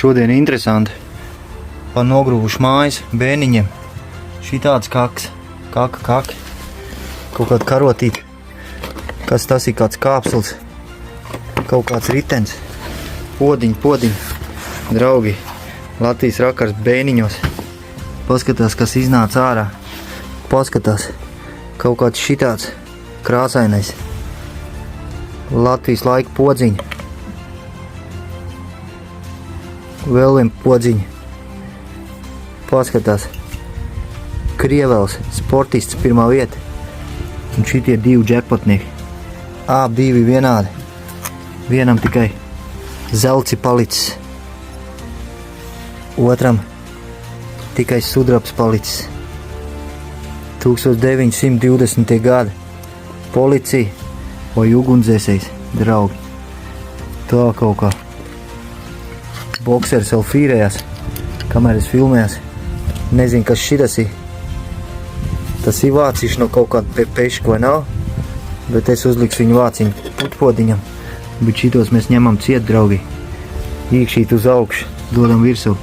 Šodien interesanti. Pa nogrūvuši mājas bērniņiem. Šitāds kaks. Kaka. Kaut kāda karotīte. Kas tas ir? Kāds kāpsls. Kaut kāds ritens. Podiņi. Draugi, Latvijas rakars bēniņos. Paskatās, kas iznāca ārā. Paskatās. Kaut kāds šitāds krāsainais. Latvijas laika podziņi. Vēl vien podziņi. Paskatās. Krievels, sportists, pirmā vieta. Un šitie divi džekpotnieki. Divi vienādi. Vienam tikai zelts ir palicis. Otram tikai sudrabs palicis. 1920. gadi. Policija vai ugunsdzēsējs, draugi. Tā kaut kā. Boksers vēl fīrējās, kamēr es filmējās. Nezinu, kas šitas ir. Tas ir vāciši no kaut kāda peška vai nav, bet es uzlikšu viņu vāciņu putpodiņam. Bet šitos mēs ņemam ciet, draugi. Iekšīt uz augšu, dodam virsū.